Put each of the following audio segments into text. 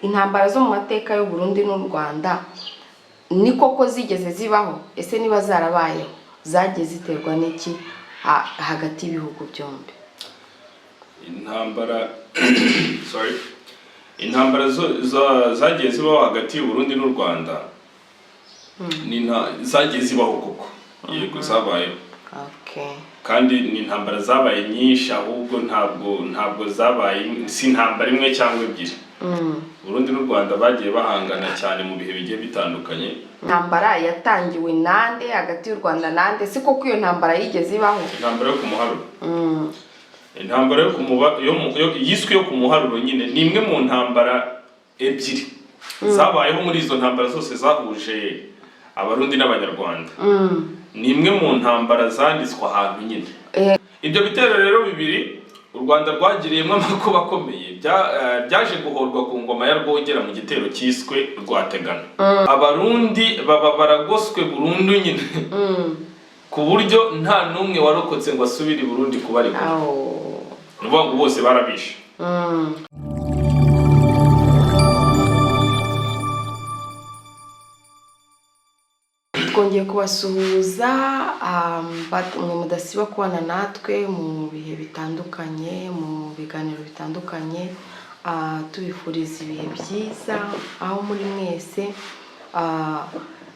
intambara zo mu mateka y'u Burundi n'u Rwanda ni koko zigeze zibaho, ese niba zarabayeho zagiye ziterwa n'iki hagati y'ibihugu byombi? intambara zagiye zibaho hagati y'u Burundi n'u Rwanda zagiye zibaho koko, yego zabayeho. Kandi ni intambara zabaye nyinshi, ahubwo ntabwo zabaye si intambara imwe cyangwa ebyiri. Burundi n'u Rwanda bagiye bahangana cyane mu bihe bigiye bitandukanye. Intambara yatangiwe nande hagati y'u Rwanda nande? Si koko iyo ntambara yigeze ibaho? Intambara yo ku muharuro. Intambara yiswe yo ku muharuro nyine ni imwe mu ntambara ebyiri zabayeho muri izo ntambara zose zahuje Abarundi n'Abanyarwanda. Ni imwe mu ntambara zanditswe ahantu nyine. Ibyo bitero rero bibiri u Rwanda rwagiriyemo amakuba akomeye, byaje guhorwa ku ngoma ya Rwogera mu gitero cyiswe Rwategana. Abarundi baba baragoswe burundu nyine, ku buryo nta n'umwe warokotse ngo asubire i Burundi kuba ari nuvuga ngo bose barabishe. Twongeye kubasuhuza mwe mudasiba kubana natwe mu bihe bitandukanye, mu biganiro bitandukanye, tubifuriza ibihe byiza aho muri mwese,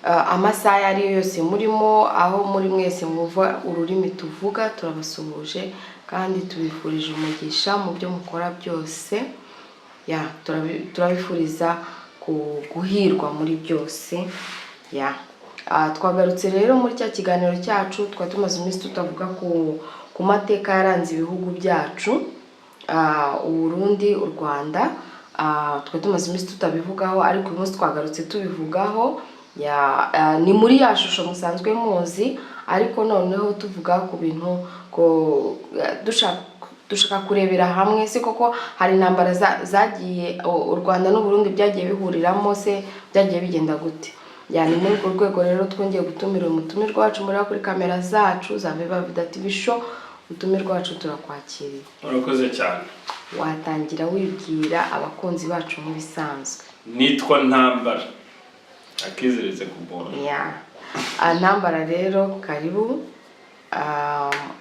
amasaha ari yose murimo, aho muri mwese mwumva ururimi tuvuga, turabasuhuje kandi tubifurije umugisha mu byo mukora byose. Turabifuriza guhirwa muri byose. Twagarutse rero muri cya kiganiro cyacu, twari tumaze iminsi tutavuga ku mateka yaranze ibihugu byacu, u Burundi, u Rwanda. Twari tumaze iminsi tutabivugaho, ariko uyu munsi twagarutse tubivugaho. Ni muri ya shusho musanzwe muzi, ariko noneho tuvuga ku bintu dushaka kurebera hamwe. Si koko hari intambara zagiye u Rwanda n'u Burundi byagiye bihuriramo, se byagiye bigenda gute? Ni muri urwo rwego rero twongeye gutumira umutumirwa wacu muri kuri kamera zacu za Viva Vida TV Show. Umutumirwa wacu turakwakiriye. Murakoze cyane. Watangira wibwira abakunzi bacu nk'ibisanzwe? Nitwa Ntambara, akizereze kubona. Ntambara rero karibu.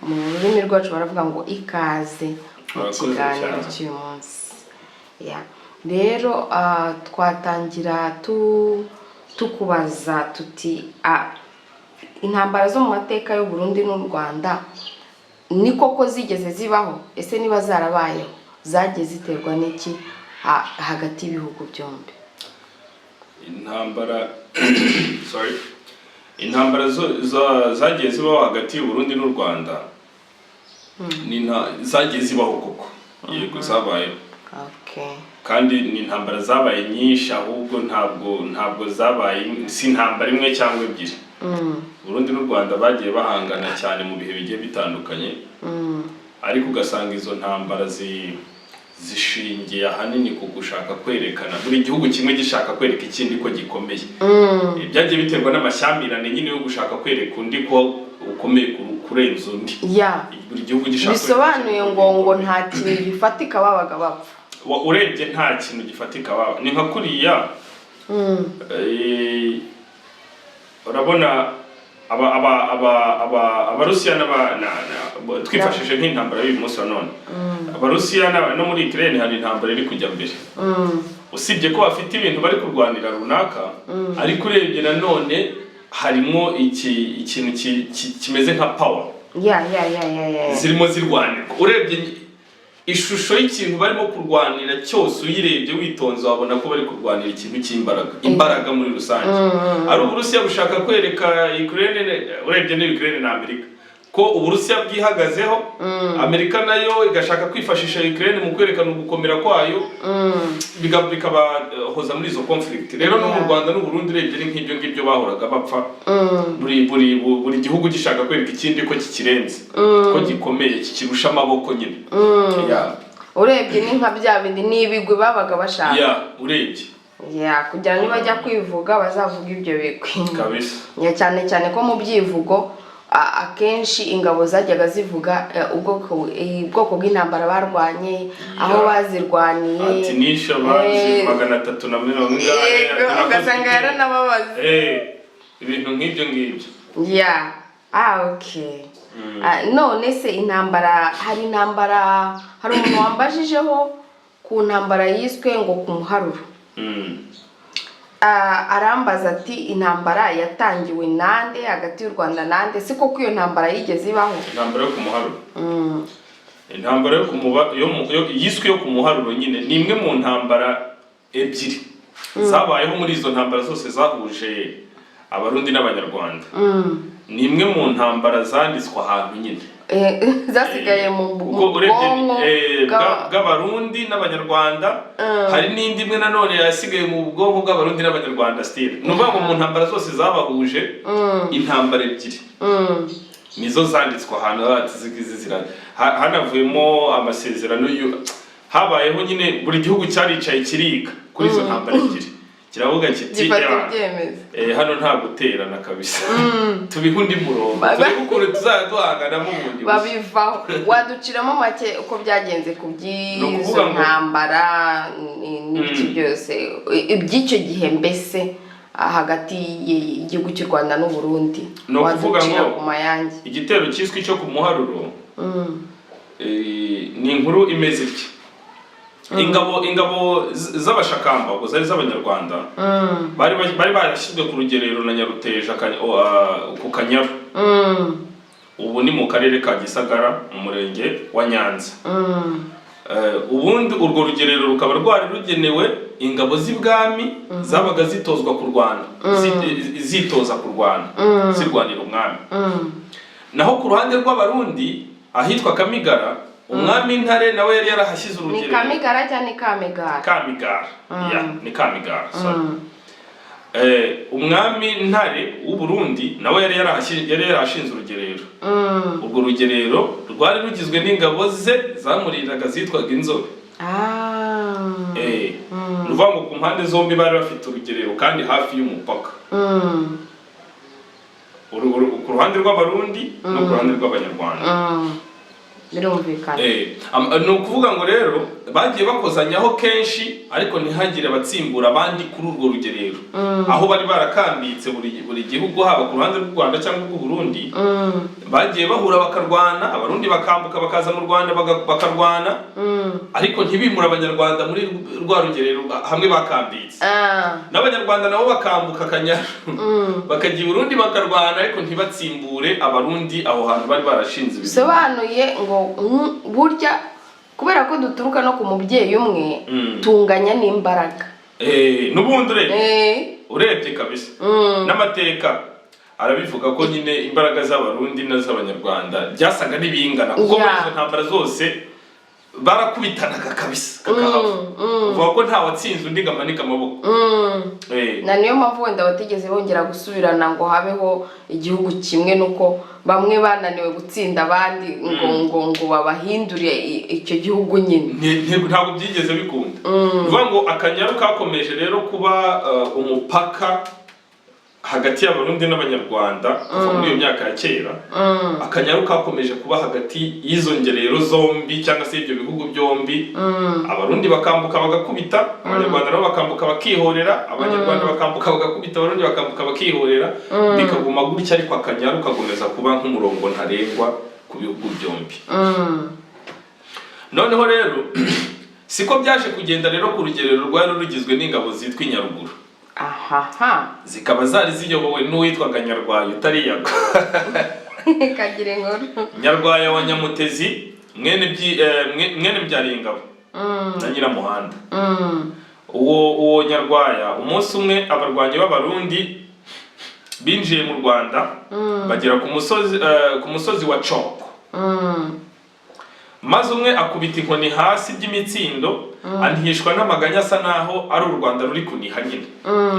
Mu rurimi rwacu baravuga ngo ikaze mu kiganiro cy'uyu munsi. Rero twatangira tukubaza tuti intambara zo mu mateka y'u Burundi n'u Rwanda ni koko zigeze zibaho, ese niba zarabayeho zagiye ziterwa n'iki hagati y'ibihugu byombi? Intambara zagiye zibaho hagati y'u Burundi n'u Rwanda zagiye zibaho koko, yego zabayeho. Kandi ni intambara zabaye nyinshi, ahubwo ntabwo zabaye si intambara imwe cyangwa ebyiri. Burundi n'u Rwanda bagiye bahangana cyane mu bihe bigiye bitandukanye, ariko ugasanga izo ntambara zishingiye ahanini ku gushaka kwerekana, buri gihugu kimwe gishaka kwereka ikindi ko gikomeye. Byagiye biterwa n'amashyamirane nyine yo gushaka kwereka undi ko ukomeye kurenza undi. Buri gihugu gishaka. Bisobanuye ngo nta kintu gifatika babaga bapfa. Urebye nta kintu gifatika baba, ni nka kuriya urabona Abarusiya twifashije nk'intambara y'uyu munsi wa none. Abarusiya no muri Ukraine hari intambara iri kujya mbere, usibye ko bafite ibintu bari kurwanira runaka, ariko urebye nanone harimo ikintu kimeze nka power zirimo zirwanirwa. Urebye ishusho y'ikintu barimo kurwanira cyose uyirebye witonze wabona ko bari kurwanira ikintu cy'imbaraga muri rusange. Ari Uburusiya bushaka kwereka Ukraine, urebye ni Ukraine na Amerika, ko Uburusiya bwihagazeho, Amerika nayo igashaka kwifashisha Ukraine mu kwerekana ugukomera kwayo, bikabahoza muri izo conflict. Rero no mu Rwanda n'u Burundi urebye ni nk'ibyo ngibyo bahoraga bapfa, buri gihugu gishaka kwereka ikindi ko kikirenze, ko gikomeye, kikirusha amaboko nyine. Urebye ni nka bya bindi n'ibigwi babaga bashaka. Urebye kugira ngo bajya kwivuga bazavuga ibyo bigwi kabisa. Cyane cyane ko mu byivugo akenshi ingabo zajyaga zivuga ubwoko bw'intambara barwanye, aho bazirwaniye, ati nishe abazi 340 ugasanga yaranababaza ibintu nk'ibyo ngibyo. Okay. None se intambara, hari umuntu wambajijeho ku ntambara yiswe ngo ku muharuro. Arambaza ati intambara yatangiwe nande hagati y'u Rwanda nande, se koko iyo ntambara yigeze ibaho? Intambara yo ku muharuro, intambara yo yiswe yo ku muharuro nyine ni imwe mu ntambara ebyiri zabayeho muri izo ntambara zose zahuje abarundi n'abanyarwanda. Ni imwe mu ntambara zanditswe ahantu nyine zasigaye mu bwonko bw'abarundi n'abanyarwanda. Hari n'indi imwe nanone yasigaye mu bwonko bw'abarundi n'abanyarwanda still. Ni ukuvuga ngo mu ntambara zose zabahuje intambara ebyiri nizo zanditswe ahantu zizirana. Hanavuyemo amasezerano habayeho nyine buri gihugu cyaricaye kiriga kuri izo ntambara ebyiri, kiravuga kiti hano nta guterana kabisa, tubiha undi murongo, turebe tuzaduhangana mu bundi babivaho. Waduciramo make uko byagenze ku by'izo ntambara n'ibiki byose iby'icyo gihe mbese hagati y'igihugu cy'u Rwanda n'u Burundi. No kuvuga ngo igitero cyiswe cyo ku muharuro ni inkuru imeze iki. Ingabo z'abashakamba ubwo zari z'abanyarwanda bari barashyizwe ku rugerero na Nyaruteja ku Kanyaru, ubu ni mu karere ka Gisagara mu murenge wa Nyanza. Ubundi urwo rugerero rukaba rwari rugenewe ingabo z'ibwami zabaga zitozwa kurwana, zitoza kurwana, zirwanira umwami. Naho ku ruhande rw'abarundi ahitwa Kamigara, umwami Ntare nawe yari yarahashyize urugerero. Ni Kamigara cyane Kamigara? Kamigara, ni Kamigara, sorry. Umwami Ntare w'u Burundi nawe yari yarashinze urugerero. Urwo rugerero rwari rugizwe n'ingabo ze zamuriraga zitwaga inzobe. Ruvuga ngo ku mpande zombi bari bafite urugerero kandi hafi y'umupaka. Ku ruhande rw'abarundi no ku ruhande rw'abanyarwanda. Birumvikana. Ni ukuvuga ngo rero bagiye bakozanyaho kenshi ariko ntihagire abatsimbura abandi kuri urwo rugerero, aho bari barakambitse buri gihugu haba ku ruhande rw'u Rwanda cyangwa rw'u Burundi. Bagiye bahura bakarwana, abarundi bakambuka bakaza mu Rwanda bakarwana, ariko ntibimura abanyarwanda muri rwa rugerero hamwe bakambitse. N'abanyarwanda nabo bakambuka Akanyaru bakajya i Burundi bakarwana, ariko ntibatsimbure abarundi aho hantu bari barashinze. Bisobanuye ngo burya kubera ko duturuka no ku mubyeyi umwe tunganya n'imbaraga. N'ubundi urebye kabisa n'amateka arabivuga ko nyine imbaraga z'abarundi n'iz'abanyarwanda byasaga n'ibingana, kuko muri izo ntambara zose barakubitanaga kabisa kakahava. Uvuga ko nta watsinze undi ngamanika amaboko. Na niyo mpamvu wenda batigeze bongera gusubirana ngo habeho igihugu kimwe, nuko bamwe bananiwe gutsinda abandi ngo babahindure icyo gihugu nyine. Ntabwo byigeze bikunda. Uvuga ngo Akanyaru kakomeje rero kuba umupaka hagati y'abarundi n'abanyarwanda kuva muri iyo myaka ya kera. Akanyaru kakomeje kuba hagati y'izo ngerero zombi cyangwa se ibyo bihugu byombi. Abarundi bakambuka bagakubita, abanyarwanda nabo bakambuka bakihorera, abanyarwanda bakambuka bagakubita, abarundi bakambuka bakihorera, bikaguma gutya, ariko Akanyaru kagomeza kuba nk'umurongo ntarengwa ku bihugu byombi. Noneho rero siko byaje kugenda rero ku rugerero rwari rugizwe n'ingabo zitwa Inyaruguru. Zikaba zari ziyobowe n'uwitwaga Nyarwaya utariyaga. Kagire inkuru. Nyarwaya wa Nyamutezi mwene Byaringabo na Nyiramuhanda. Uwo Nyarwaya umunsi umwe abarwanyi b'abarundi binjiye mu Rwanda bagera ku musozi wa Coko. Maze umwe akubita inkoni hasi by'imitsindo, antihishwa n'amaganya asa naho ari u Rwanda ruri kuniha nyine,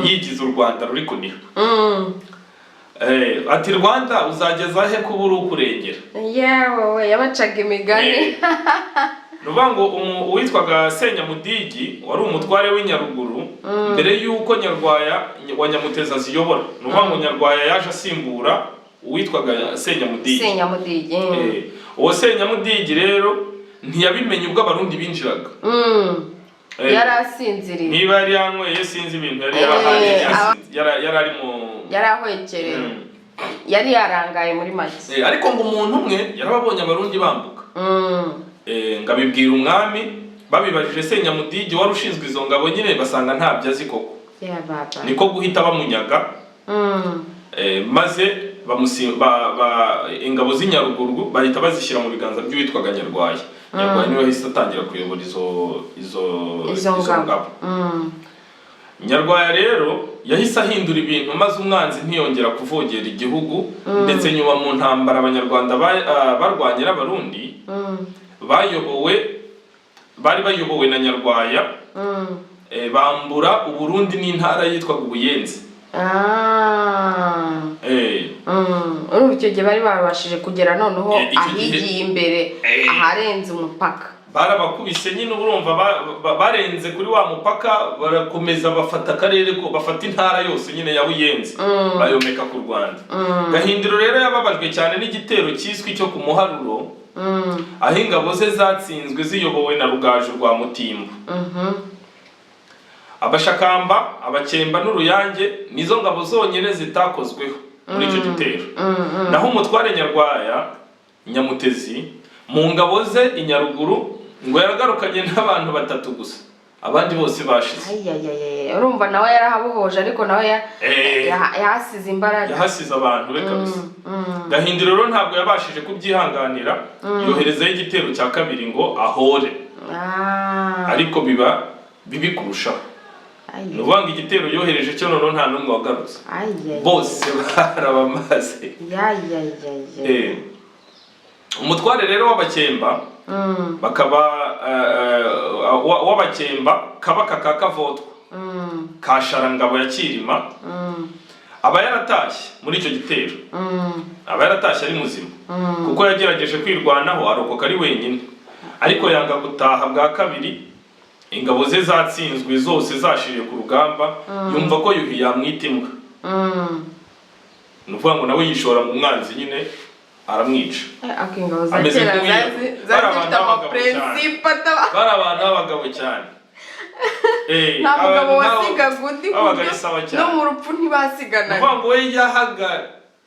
yigize u Rwanda ruri kuniha. Ati Rwanda uzageza he kuba uri ukurengera? Yewe yabacaga imigani. Nuvuga ngo uwitwaga Senyamudigi wari umutware w'Inyaruguru mbere y'uko Nyarwaya wa Nyamutezi aziyobora. Nuvuga ngo Nyarwaya yaje asimbura uwitwaga Senyamudigi. Senyamudigi. Uwo Senyamudigi rero ntiyabimenye ubwo abarundi binjiraga. Yari asinziriye. Niba yari yanyweye sinzi ibintu yari ari mu yari ahwekereye. Yari yarangaye muri make. Ariko ngo umuntu umwe yarababonye abarundi bambuka. Ngabibwira umwami babibajije Senyamudigi wari ushinzwe izo ngabo nyine basanga ntabyo azi koko. Niko guhita bamunyaga. Maze ingabo z'inyaruguru bahita bazishyira mu biganza by'uwitwaga Nyarwaya. Nyarwaya niwe wahise atangira kuyobora izo ngabo. Nyarwaya rero yahise ahindura ibintu maze umwanzi ntiyongera kuvogera igihugu, ndetse nyuma mu ntambara abanyarwanda barwanye n'abarundi bari bayobowe na Nyarwaya, bambura Uburundi n'intara yitwaga Ubuyenzi. Urumva icyo gihe bari babashije kugera noneho ahigiye imbere aharenze umupaka. Barabakubise nyine urumva barenze kuri wa mupaka, barakomeza bafata akarere ko bafata intara yose nyine ya Buyenzi bayomeka ku Rwanda. Gahindiro rero yababajwe cyane n'igitero cyiswe cyo ku Muharuro, aho ingabo ze zatsinzwe ziyobowe na Rugaju rwa Mutimbo. Abashakamba, Abakemba n'Uruyange nizo ngabo zonyine zitakozweho muri icyo gitero. Naho umutware Nyarwaya Nyamutezi mu ngabo ze inyaruguru ngo yaragarukanye n'abantu 3 gusa, abandi bose bashize. Urumva nawe yarahabohoje ariko nawe yahasize imbaraga, yahasize abantu be kabisa. Gahindiro rero ntabwo yabashije kubyihanganira, yoherezaho igitero cya kabiri ngo ahore. Ariko bibi kurushaho. Nubanga igitero yohereje cyo noneho nta numwe wagarutse. Bose barabamaze. Umutware rero w'Abakemba bakaba w'Abakemba Kabaka ka Kavotwa ka Sharangabo ya Kirima, aba yaratashye muri icyo gitero. Aba yaratashye ari muzima kuko yagerageje kwirwanaho arokoka ari wenyine, ariko yanga gutaha bwa kabiri. Ingabo ze zatsinzwe zose zashiriye ku rugamba, yumva ko Yuhi yamwita imbwa. Nuvuga ngo nawe yishora mu mwanzi nyine aramwica. Akingabo za kera zafite amaprincipe bari abantu b'abagabo cyane. Nta mugabo wasigaga undi no mu rupfu ntibasigana. Nuvuga ngo we yahaga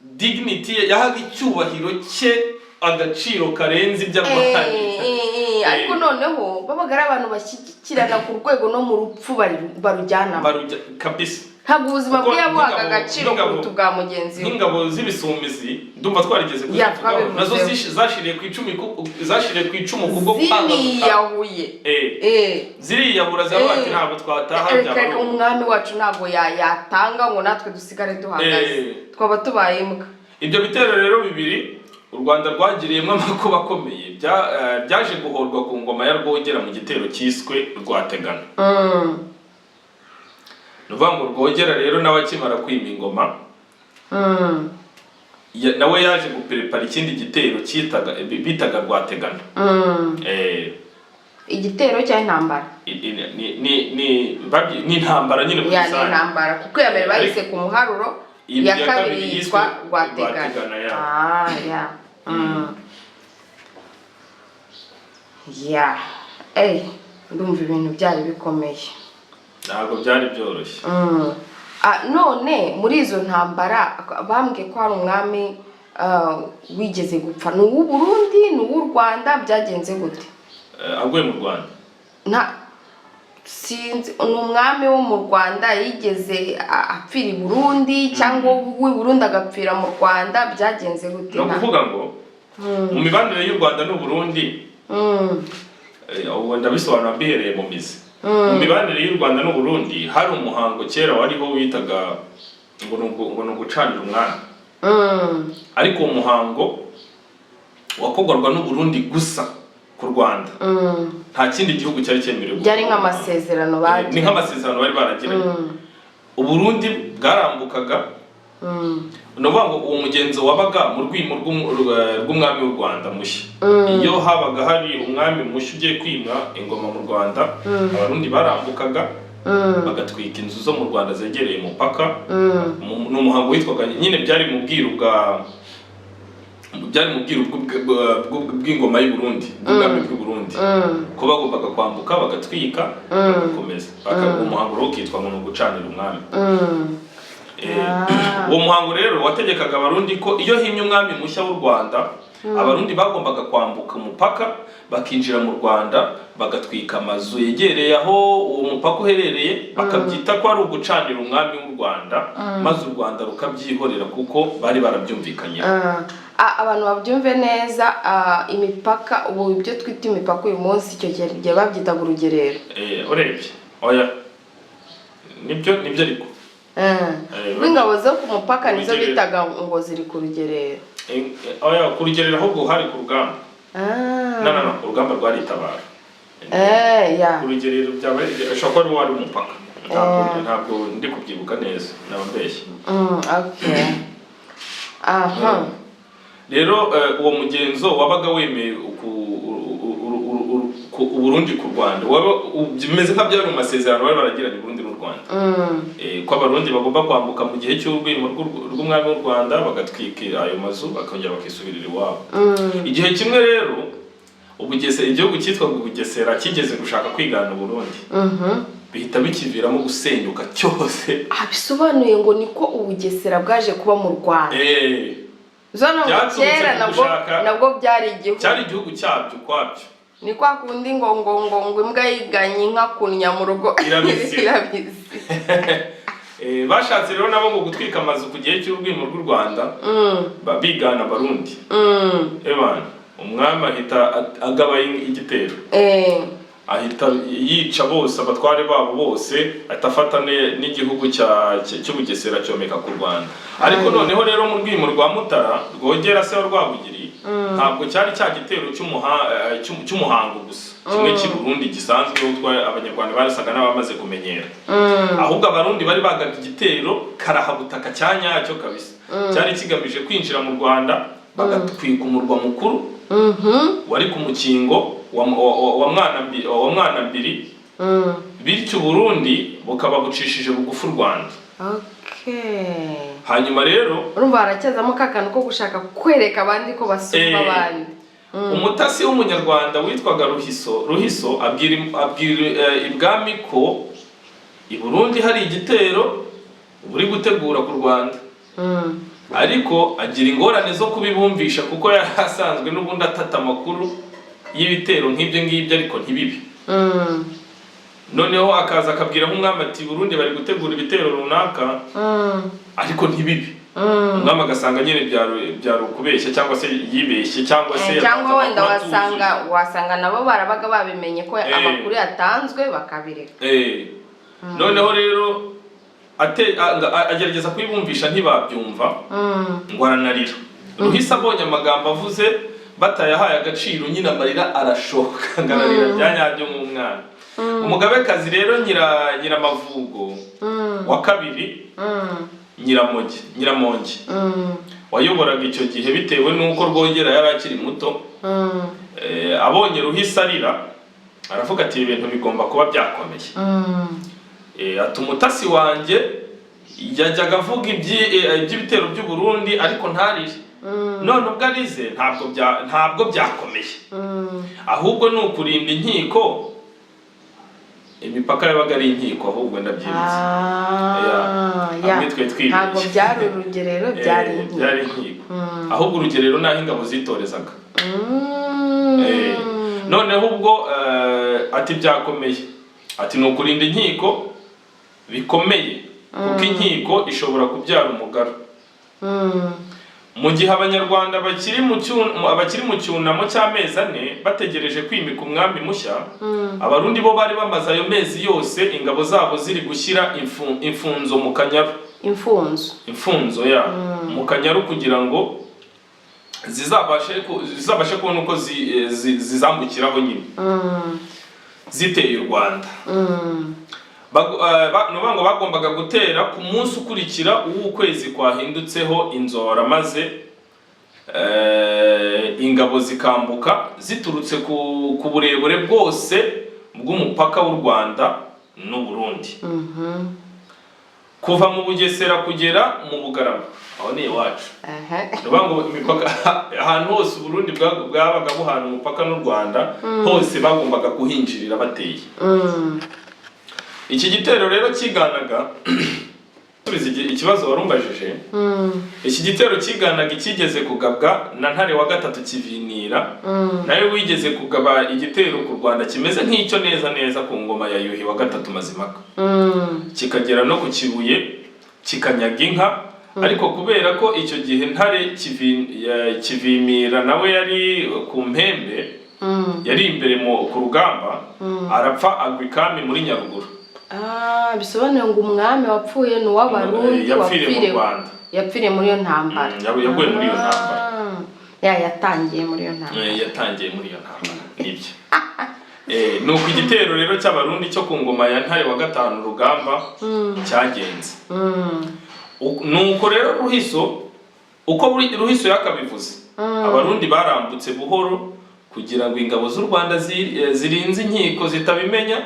dignity, yahaga icyubahiro cye agaciro karenze iby'amahane. Ariko noneho babaga ari abantu bashyikirana ku rwego no mu rupfu barujyana kabisa. Ntabwo ubuzima bwe yabuhaga agaciro kuruta ubwa mugenzi we. Nk'ingabo z'ibisumizi ndumva twarigeze kuzivugaho, nazo zashiriye ku icumu kubwo kwanga ziriyahura zavuga ati ntabwo twataha byaba. Umwami wacu ntabwo yatanga ngo natwe dusigare duhagaze, twaba tubaye imbwa. Ibyo bitero rero bibiri u Rwanda rwagiriyemo amakuba akomeye, byaje guhorwa ku ngoma ya Rwogera mu gitero cyiswe Rwategana. Nuvuga ngo Rwogera rero nawe akimara kwima ingoma, nawe yaje guprepara ikindi gitero bitaga Rwategana. Igitero cya intambara ni intambara nyine muri rusange. Ni intambara kuko ya mbere bahise ku Muharuro, iya kabiri yitwa Rwategana. Ndumva ibintu byari bikomeye, ntabwo byari byoroshye. None muri izo ntambara bambwiye ko hari umwami wigeze gupfa. Ni uw'u Burundi, ni uw'u Rwanda, byagenze gute? Aguye mu Rwanda? Sinzi, ni umwami wo mu Rwanda yigeze apfira i Burundi cyangwa uw'i Burundi agapfira mu Rwanda, byagenze gute? No kuvuga ngo mu mibanire y'u Rwanda n'u Burundi, ubu ndabisobanura mbihereye mu mizi. Mu mibanire y'u Rwanda n'u Burundi hari umuhango kera wariho witaga ngo ni ugucanira umwami. Ariko uwo muhango wakorwaga n'u Burundi gusa ku Rwanda. Nta kindi gihugu cyari cyemerewe. Byari nk'amasezerano ni nk'amasezerano bari baragiranye. U Burundi bwarambukaga, nuvuga ngo uwo mugenzo wabaga mu rwimo rw'umwami w'u Rwanda mushya. Iyo habaga hari umwami mushya ugiye kwimwa ingoma mu Rwanda, abarundi barambukaga bagatwika inzu zo mu Rwanda zegereye umupaka. Ni umuhango witwaga nyine, byari mu bwiru byari mu bwiru bw'ingoma y'u Burundi, ubwami bw'u Burundi, ko bagombaga kwambuka bagatwika bagakomeza umuhango rero ukitwa ngo gucanira umwami. Uwo muhango rero wategekaga abarundi ko iyo himye umwami mushya w'u Rwanda, abarundi bagombaga kwambuka umupaka bakinjira mu Rwanda bagatwika amazu yegereye aho uwo mupaka uherereye, bakabyita ko ari ugucanira umwami w'u Rwanda, maze u Rwanda rukabyihorera kuko bari barabyumvikanye. Abantu babyumve neza, imipaka ubu ibyo twita imipaka uyu munsi icyo gihe babyitaga urugerero. Urebye oya nibyo ariko n'ingabo zo ku mupaka nizo bitaga ngo ziri ku rugerero. Oya ku rugerero ahubwo hari ku rugamba. No urugamba rwaritabara. Ku rugerero byabaye ashobora kuba ari umupaka. Ntabwo ndi kubyibuka neza nabambeshye. Okay. Rero uwo mugenzo wabaga wemeye Uburundi ku Rwanda, bimeze nka byari mu masezerano bari baragiranye Burundi n'u Rwanda, ko abarundi bagomba kwambuka mu gihe cy'urwimo rw'umwami w'u Rwanda bagatwika ayo mazu bakongera bakisubirira iwabo. Igihe kimwe rero igihugu cyitwaga Ubugesera kigeze gushaka kwigana Burundi, bihita bikiviramo gusenyuka cyose. Bisobanuye ngo niko Ubugesera bwaje kuba mu Rwanda. Zona kera nabwo byari igihugu cyabyo kwabyo. Ni kwa kundi ngo imbwa yiganye inka kunnya mu rugo irabizi. Bashatse rero nabo ngo gutwika amazu ku gihe cy'urwimo rw'u Rwanda, bigana Barundi. Umwami ahita agaba igitero, ahita yica bose abatware babo bose, atafata n'igihugu cy'Ubugesera cyomeka ku Rwanda. Ariko noneho rero mu rwimo rwa Mutara rwogera se wa Rwabugiri, ntabwo cyari cya gitero cy'umuhango gusa kimwe cy'i Burundi gisanzwe abanyarwanda barasaga n'abamaze kumenyera, ahubwo abarundi bari bagabye igitero karahabutaka cyanyacyo kabisa, cyari kigamije kwinjira mu Rwanda bagatwika umurwa mukuru wari ku mukingo wa mwana mbiri, bityo Burundi bukaba bucishije bugufi u Rwanda. Hanyuma rero urumva haracyazamo kakano ko gushaka kwereka abandi ko basumba abandi. Umutasi w'umunyarwanda witwaga Ruhiso abwira ibwami ko i Burundi hari igitero buri gutegura ku Rwanda, ariko agira ingorane zo kubibumvisha kuko yari asanzwe n'ubundi atata amakuru y'ibitero nk'ibyo ngibyo ariko ntibibi. Noneho akaza akabwira nk'umwami ati Burundi bari gutegura ibitero runaka ariko ntibibi. Umwami agasanga nyine byaro kubeshya cyangwa se yibeshye cyangwa wenda wasanga nabo barabaga babimenye ko amakuru yatanzwe bakabireka. Noneho rero agerageza kwibumvisha ntibabyumva ngo aranarira. Ruhise abonye amagambo avuze batayahaye agaciro, nyine amarira arashoka ngararira byanyabyo mu mwana. Umugabekazi rero Nyiramavugo wa kabiri Nyiramongi wayoboraga icyo gihe bitewe n'uko Rwogera yari akiri muto, abonye Ruhise arira aravuga ati ibintu bigomba kuba byakomeye. Ati umutasi wanjye yajyaga avuga iby'ibitero by'u Burundi ariko ntarire, none ubwo arize ntabwo byakomeye, ahubwo ni ukurinda inkiko. Imipaka yabaga ari inkiko ahubwo ndabyibutse. Ntabwo byari urugerero, byari inkiko, ahubwo urugerero naho ingabo zitorezaga. Noneho ubwo ati byakomeye, ati ni ukurinda inkiko bikomeye kuko inkiko ishobora kubyara umugara. Mu gihe abanyarwanda bakiri mu cyunamo cy'amezi 4 bategereje kwimika umwami mushya, abarundi bo bari bamaze ayo mezi yose ingabo zabo ziri gushyira imfunzo mu Kanyaru. Imfunzo mu Kanyaru kugira ngo zizabashe kubona uko zizambukiraho nyine ziteye u Rwanda. Ngo bagombaga gutera ku munsi ukurikira ukwezi kwahindutseho inzora, maze ingabo zikambuka ziturutse ku burebure bwose bw'umupaka w'u Rwanda n'u Burundi, kuva mu Bugesera kugera mu Bugarama. aho ni iwacu. Aha. Nubango imipaka ahantu hose Burundi bwabaga buhana umupaka n'u Rwanda hose bagombaga kuhinjirira bateye. Iki gitero rero kiganaga ikibazo warumbajije. Iki gitero kiganaga ikigeze kugabwa na Ntare wa gatatu Kivinira, nawe wigeze kugaba igitero ku Rwanda kimeze nk'icyo neza ku ngoma ya Yuhi wa gatatu Mazimaka. Kikagera no ku Kibuye kikanyaga inka, ariko kubera ko icyo gihe Ntare Kivimira nawe yari ku mpembe, yari imbere ku rugamba, arapfa agwa ikami muri Nyaruguru. Bisobanuye ngo umwami wapfuye ni uw'Abarundi yapfiriye muri iyo ntambara. Yaguye muri iyo ntambara. Yatangiye muri iyo ntambara. Yatangiye muri iyo ntambara. Nibyo. Nuko igitero rero cy'Abarundi cyo ku ngoma ya Ntare wa gatanu rugamba cyagenze. Nuko rero Ruhiso, uko Ruhiso yakabivuze, Abarundi barambutse buhoro kugira ngo ingabo z'u Rwanda zirinze inkiko zitabimenya,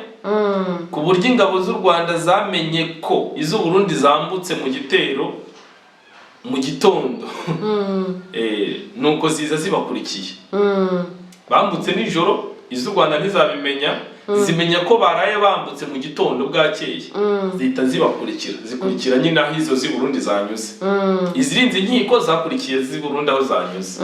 ku buryo ingabo z'u Rwanda zamenye ko iz'u Burundi zambutse mu gitero mu gitondo. Nuko ziza zibakurikiye. Bambutse nijoro, iz'u Rwanda ntizabimenya, zimenya ko baraye bambutse mu gitondo bwakeye, zihita zikurikira nyine aho izo z'i Burundi zanyuze. Izirinze inkiko zakurikiye z'i Burundi aho zanyuze.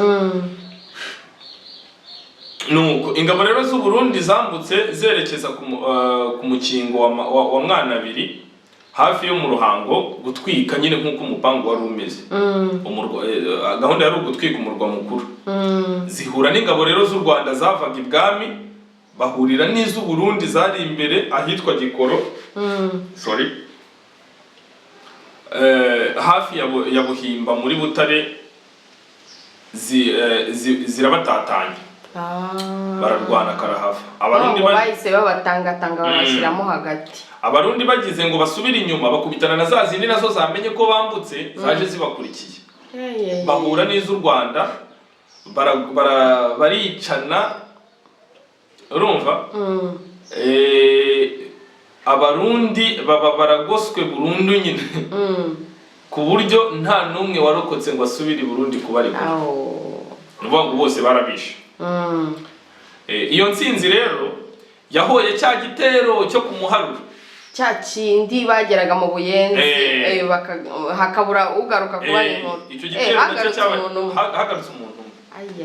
Nuko ingabo rero z'u Burundi zambutse zerekeza ku mukingo wa Mwanabiri, hafi yo mu Ruhango, gutwika nyine nk'uko umupango wari umeze. Gahunda yari ugutwika umurwa mukuru. Zihura n'ingabo rero z'u Rwanda zavaga ibwami, bahurira n'iz'u Burundi zari imbere ahitwa Gikoro, hafi ya Buhimba muri Butare, zirabatatanya. Bararwana karahava. Abarundi bahise babatangatanga babashyiramo hagati. Abarundi bagize ngo basubire inyuma, bakubitana na za zindi nazo zamenye ko bambutse, zaje zibakurikiye. Bahura n'iz'u Rwanda, baricana. Urumva? Abarundi baragoswe burundu nyine. Ku buryo nta numwe warokotse ngo asubire i Burundi kubarikura. Nuvuga ngo bose barabishe. Iyo ntsinzi rero yahoye cya gitero cyo ku Muharuro, cya kindi bageraga mu Buyenzi, hakabura ugaruka kuba inkuru. Icyo gitero hagarutse umuntu.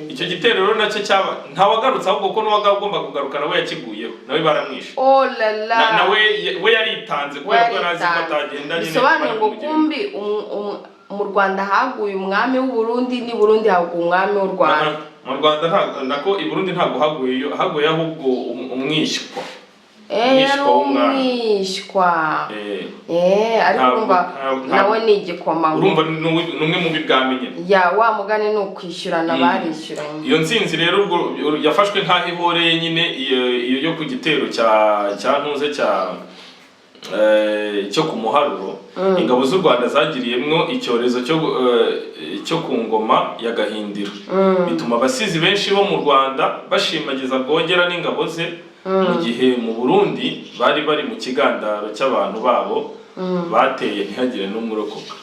Icyo gitero rero nacyo cyaba ntawagarutse, ahubwo ko n'uwagomba kugaruka nawe yakiguyeho, nawe baramwishe. Nawe we yaritanze kubera ko yarazi ko atagenda nyine. Bisobanuye ngo kumbi mu Rwanda haguye umwami w'u Burundi, ni Burundi haguye umwami w'u Rwanda. Mu Rwanda nako i Burundi ntabwo haguye ahubwo umwishywa. Yari umwishywa. Ariko urumva nawe ni igikoma. Urumva numwe mu bibwami nyine. Wa mugani ni ukwishyurana, barishyuranye. Iyo ntsinzi rero yafashwe nkaho ihoreye nyine, iyo yo ku gitero cya ntuze cyo ku Muharuro. Ingabo z'u Rwanda zagiriyemwo icyorezo cyo ku ngoma ya Gahindiro, bituma abasizi benshi bo mu Rwanda bashimagiza Rwogera n'ingabo ze, mu gihe mu Burundi bari mu kigandaro cy'abantu babo bateye ntihagire n'umwe urokoka.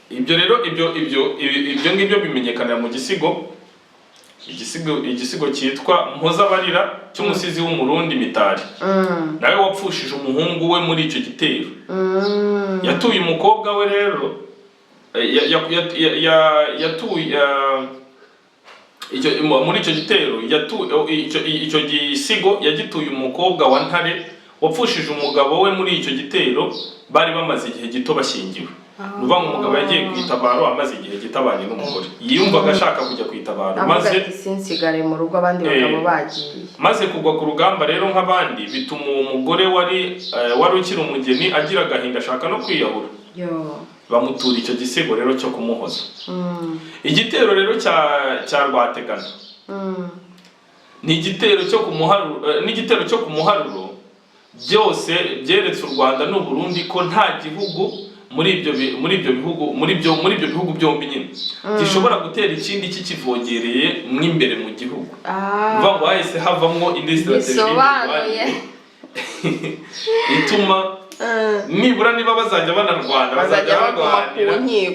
Ibyo rero ibyo ngibyo bimenyekanira mu igisigo cyitwa Mpozabarira cy'umusizi w'umurundi Mitari, nawe wapfushije umuhungu we muri icyo gitero. Yatuye umukobwa we rero, muri icyo gitero, icyo gisigo yagituye umukobwa wa Ntare wapfushije umugabo we muri icyo gitero, bari bamaze igihe gito bashyingiwe. Nuvuga ngo umugabo yagiye kwitabaro amaze igihe gitabanye n'umugore, yiyumvaga ashaka kujya kwitabaro, maze sinsigare mu rugo abandi bagabo bagiye. Maze kugwa ku rugamba rero nk'abandi, bituma uwo mugore wari ukiri umugeni agira agahinda, ashaka no kwiyahura. Bamutura icyo gisigo rero cyo kumuhoza. Igitero rero cya Rwategana ni igitero cyo ku Muharuro, byose byeretse u Rwanda n'u Burundi ko nta gihugu muri ibyo bihugu byombi nyine gishobora gutera ikindi kikivogereye mw'imbere mu gihugu. Vuga ngo hahise havamwo indi strategy ituma nibura niba bazajya banarwana bazajya barwanira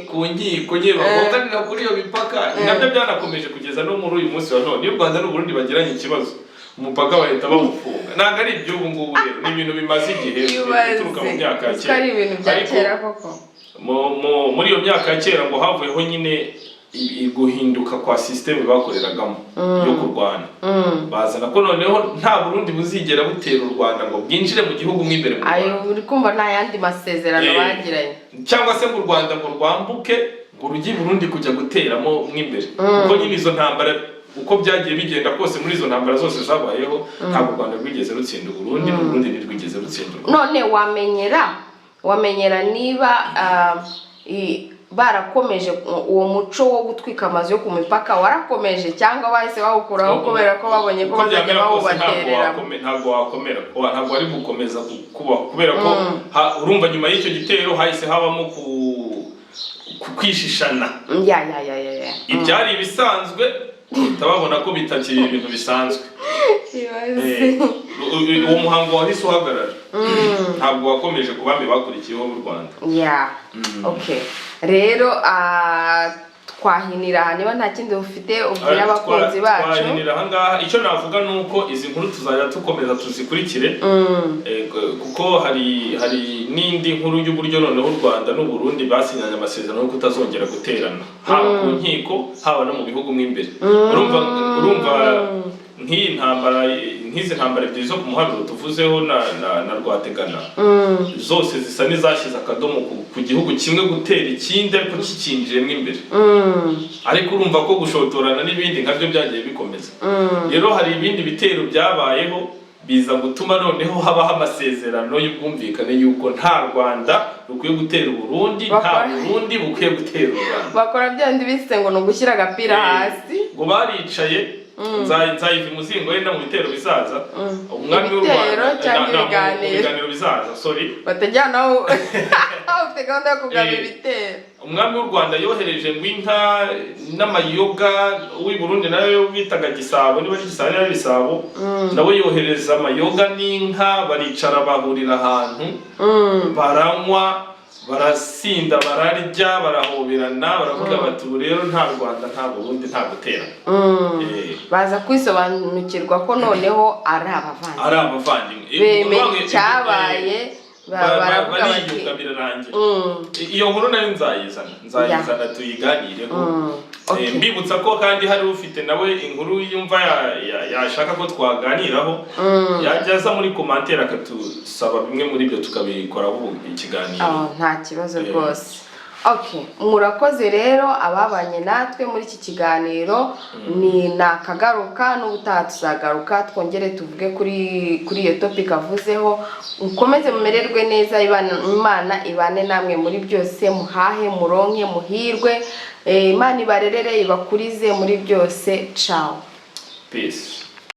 ku nkiko nyine bagonganira kuri iyo mipaka. Nabyo byanakomeje kugeza no muri uyu munsi wa none. Iyo u Rwanda n'u Burundi bagiranye ikibazo umupaka bahita bawufunga. Ntabwo ari iby'ubu ngubu rero, ni ibintu bimaze igihe bituruka mu myaka ya kera. Ari ibintu bya kera koko. Muri iyo myaka ya kera ngo havuyeho nyine guhinduka kwa system bakoreragamo yo kurwana. Bazana ko noneho nta Burundi buzigera butera u Rwanda ngo bwinjire mu gihugu mw'imbere mu Rwanda. Ayo uri kumva nta yandi masezerano bagiranye. Cyangwa se ngo u Rwanda ngo rwambuke ngo rujye Burundi kujya guteramo mw'imbere. Kuko nyine izo ntambara uko byagiye bigenda kose muri izo ntambara zose zabayeho ntabwo u Rwanda rwigeze rutsinda Burundi, Burundi ntirwigeze rutsinda. None wamenyera niba barakomeje uwo muco wo gutwika amazu yo ku mipaka warakomeje cyangwa bahise bawukuraho kubera ko babonye ko bazajya bawubaterera? Ntabwo wakomera, ntabwo ari gukomeza kubaho kubera ko urumva nyuma y'icyo gitero hahise habamo kwishishana. Ibyari ibisanzwe babona ko bitakiri ibintu bisanzwe. Uwo muhango wahise uhagarara, ntabwo wakomeje ku bami bakurikiyeho mu Rwanda. Okay, rero twahinira niba nta kindi ufite ubwira abakunzi bacu. Twahinira ahangaha, icyo navuga nuko izi nkuru tuzajya tukomeza tuzikurikire, kuko hari n'indi nkuru y'uburyo noneho u Rwanda n'u Burundi basinyanye amasezerano yo kutazongera guterana, haba ku nkiko haba no mu bihugu mw'imbere. Urumva nk'izi ntambara ebyiri zo ku muharuro tuvuzeho na Rwategana, zose zisa n'izashyize akadomo ku gihugu kimwe gutera ikindi ariko kikinjiyemo imbere. Ariko urumva ko gushotorana n'ibindi nkabyo byagiye bikomeza. Rero hari ibindi bitero byabayeho biza gutuma noneho habaho amasezerano y'ubwumvikane yuko nta Rwanda rukwiye gutera Burundi, nta Burundi bukwiye gutera u Rwanda. Bakora byandi bise ngo nugushyira agapira hasi. Ngo baricaye nzayiva imuzingo yenda mu bitero bizaza. Umwami w'u Rwanda cyangwa ibiganiro bizaza, batajyana aho ufite gahunda yo kugaba ibitero. Umwami w'u Rwanda yohereje ngo inka n'amayoga, w'i Burundi nayo bitaga Gisabo, niba ari Gisabo niba Bisabo, nawe yohereza amayoga n'inka, baricara bahurira ahantu baranywa barasinda bararya barahoberana baravuga bati ubu rero nta Rwanda nta Burundi nta gutera. Baza kwisobanukirwa ko noneho ari abavandimwe bemeye icyabaye, baravuga bati iyo nkuru nayo nzayizana tuyiganireho. Mbibutsa ko kandi hari ufite nawe inkuru yumva yashaka ko twaganiraho, yajyaza muri commentaire akatusaba bimwe muri byo tukabikoraho ikiganiro. Nta kibazo rwose. Okay, murakoze rero ababanye natwe muri iki kiganiro. Ni nakagaruka n'ubutaha tuzagaruka twongere tuvuge kuri iyo topic avuzeho. Mukomeze mumererwe neza, Imana ibane namwe muri byose, muhahe muronke muhirwe, Imana ibarerere ibakurize muri byose. Ciao, peace.